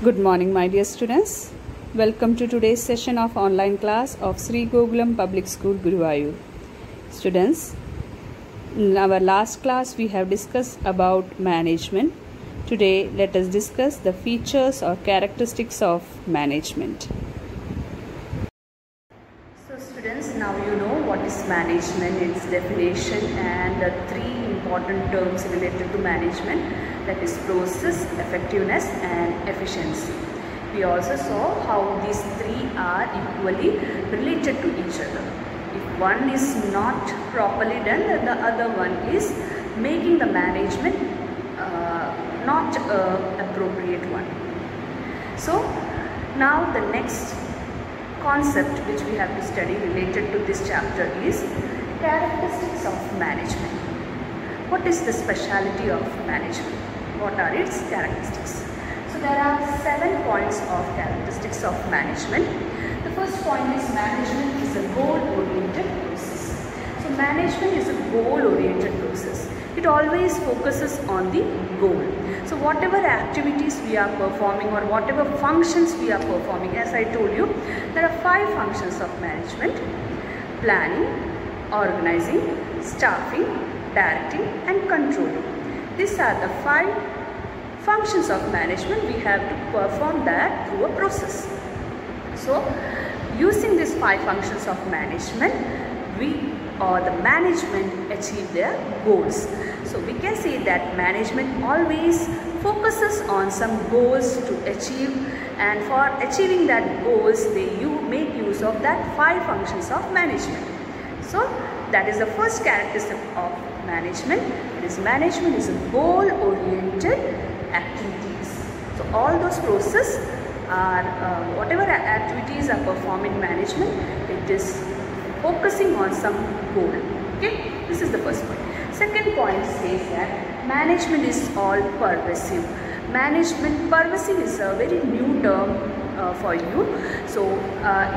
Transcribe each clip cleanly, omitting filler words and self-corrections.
Good morning, my dear students. Welcome to today's session of online class of Sri Gokulam Public School, Guruvayur. Students, in our last class we have discussed about management. Today let us discuss the features or characteristics of management. So students, now you know what is management, its definition and the three important terms related to management, that is process, effectiveness and efficiency. We also saw how these three are equally related to each other. If one is not properly done, then the other one is making the management not appropriate one. So now the next concept which we have to study related to this chapter is characteristics of management. What is the speciality of management? What are its characteristics? So there are 7 points of characteristics of management. The first point is management is a goal-oriented process. So management is a goal-oriented process. It always focuses on the goal. So whatever activities we are performing or whatever functions we are performing, as I told you, there are 5 functions of management: planning, organizing, staffing, directing and controlling. These are the 5 functions of management. We have to perform that through a process. So using these 5 functions of management, the management achieve their goals. So we can say that management always focuses on some goals to achieve, and for achieving that goals they make use of that 5 functions of management. So that is the first characteristic of management. Management is a goal-oriented activities. So all those processes are whatever activities are performed in management, it is focusing on some goal. Okay, this is the first point. Second point says that management is all pervasive. Pervasive is a very new term for you. So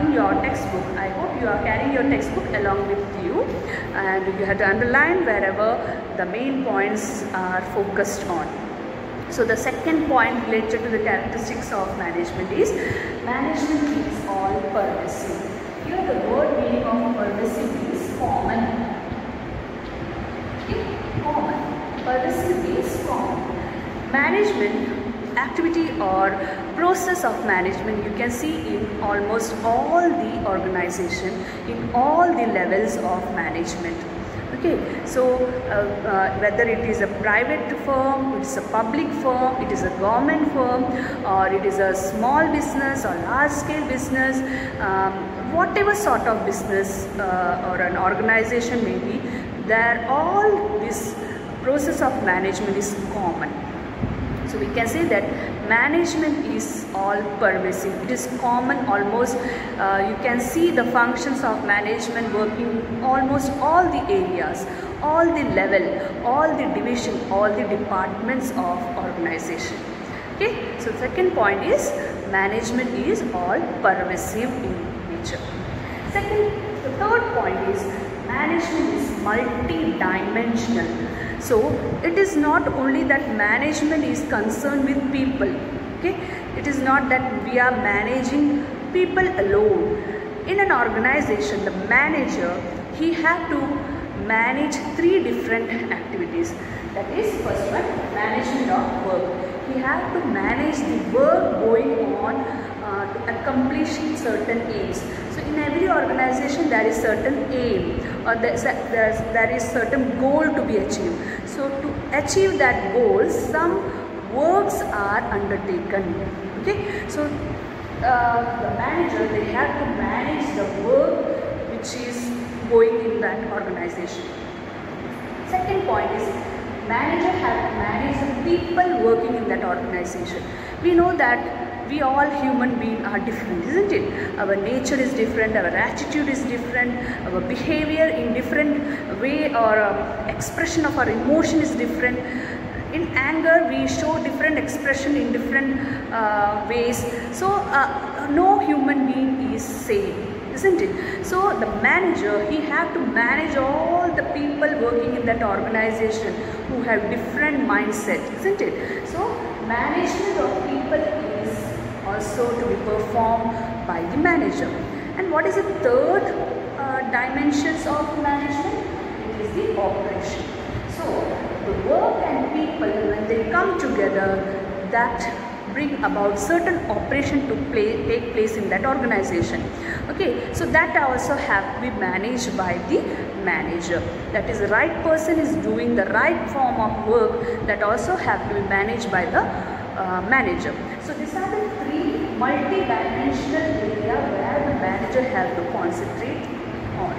in your textbook, I hope you are carrying your textbook along with you, and you have to underline wherever the main points are focused on. So the second point related to the characteristics of management is management is all pervasive. Here the word meaning of pervasive is common. Okay? Common. Pervasive is common. Management activity or process of management you can see in almost all the organization, in all the levels of management. Okay, so whether it is a private firm, it is a public firm, it is a government firm, or it is a small business or large scale business, whatever sort of business or an organization may be, there all this process of management is common. So we can say that management is all pervasive. It is common almost. You can see the functions of management working almost all the areas, all the level, all the division, all the departments of organization. Okay. So second point is management is all pervasive in nature. The third point is management is multi-dimensional. So it is not only that management is concerned with people. Okay, it is not that we are managing people alone. In an organization, the manager, he have to manage 3 different activities. That is, first one, management of work. He have to manage the work going on to accomplish certain aims. So in every organization there is certain aim, or there is certain goal to be achieved. So to achieve that goal, some works are undertaken. Okay, so the manager, they have to manage the work which is going in that organization. Second point is manager have to manage the people working in that organization. We know that we all human beings are different, isn't it? Our nature is different, our attitude is different, our behavior in different way or expression of our emotion is different. In anger we show different expression in different ways. So no human being is same, isn't it? So the manager, he have to manage all the people working in that organization who have different mindset, isn't it? So management of people is also to be performed by the manager. And what is the third dimensions of management? It is the operation. So the work and people, when they come together, that bring about certain operation to take place in that organization. Okay, so that also have to be managed by the manager. That is, the right person is doing the right form of work, that also have to be managed by the manager. So these are the three multi-dimensional area where the manager have to concentrate on.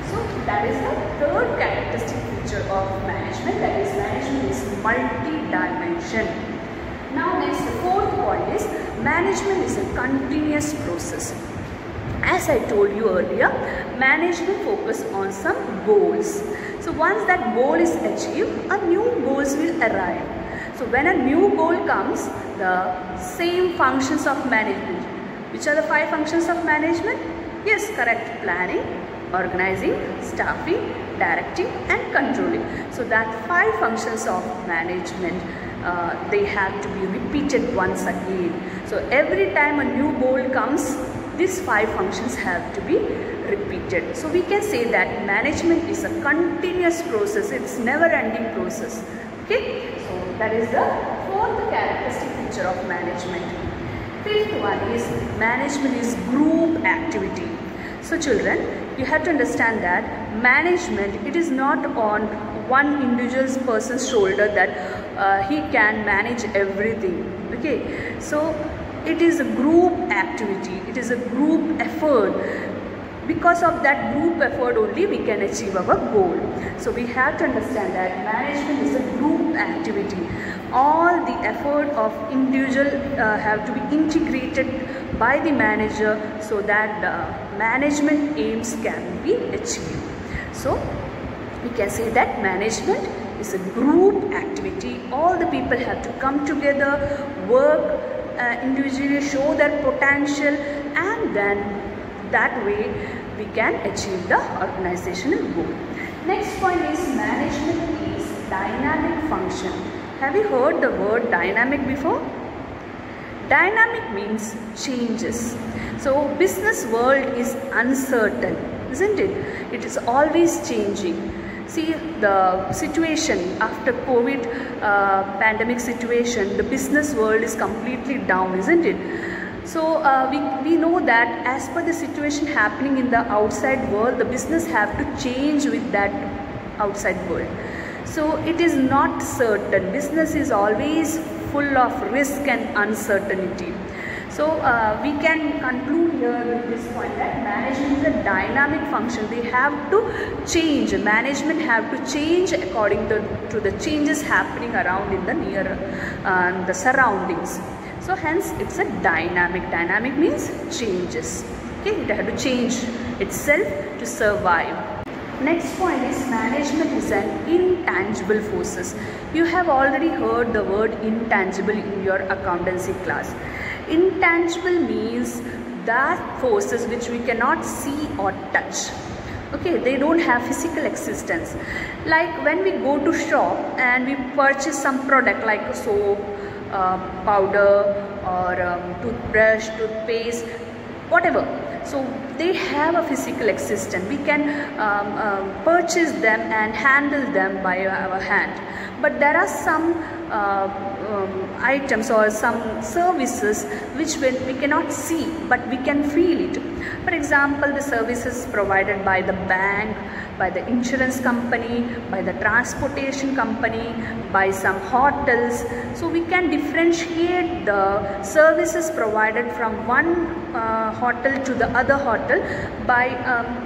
So that is the third characteristic feature of management, that is, management is multi-dimension. Now next, the fourth point is management is a continuous process. As I told you earlier, management focus on some goals. So once that goal is achieved, a new goals will arrive. So when a new goal comes, the same functions of management. Which are the 5 functions of management? Yes, correct. Planning, organizing, staffing, directing and controlling. So that 5 functions of management, they have to be repeated once again. So every time a new goal comes, these 5 functions have to be repeated. So we can say that management is a continuous process. It's never ending process. Okay, so that is the fourth characteristic feature of management. Fifth one is management is group activity. So children, you have to understand that management, it is not on one individual person's shoulder that he can manage everything. Okay, so it is a group activity, it is a group effort. Because of that group effort only we can achieve our goal. So we have to understand that management is a group activity. All the effort of individual have to be integrated by the manager so that the management aims can be achieved. So we can say that management is a group activity. All the people have to come together, work individually, show their potential, and then that way we can achieve the organizational goal. Next point is management is dynamic function. Have you heard the word dynamic before? Dynamic means changes. So business world is uncertain, isn't it? It is always changing. See, the situation after COVID pandemic situation, the business world is completely down, isn't it? So we know that as per the situation happening in the outside world, the business have to change with that outside world. So it is not certain. Business is always full of risk and uncertainty. So we can conclude here with this point that management is a dynamic function. They have to change. Management have to change according to the changes happening around in the the surroundings. So hence it's a dynamic. Dynamic means changes. Okay, it had to change itself to survive. Next point is management is an intangible forces. You have already heard the word intangible in your accountancy class. Intangible means that forces which we cannot see or touch. Okay, they don't have physical existence. Like when we go to shop and we purchase some product like soap, powder or toothbrush, toothpaste, whatever. So they have a physical existence. We can purchase them and handle them by our hand. But there are some items or some services which we cannot see, but we can feel it. For example, the services provided by the bank, by the insurance company, by the transportation company, by some hotels. So we can differentiate the services provided from one hotel to the other hotel by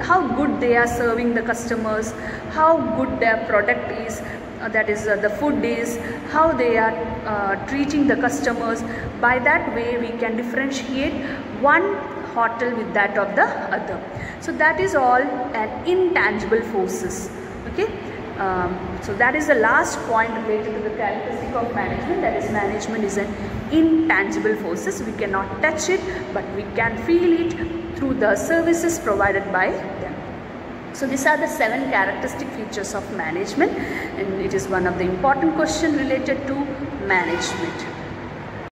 how good they are serving the customers, how good their product is, that is the food is, how they are treating the customers. By that way we can differentiate one hotel with that of the other. So that is all an intangible forces. Okay, so that is the last point related to the characteristic of management, that is management is an intangible forces. We cannot touch it, but we can feel it through the services provided by them. So these are the 7 characteristic features of management, and it is one of the important questions related to management.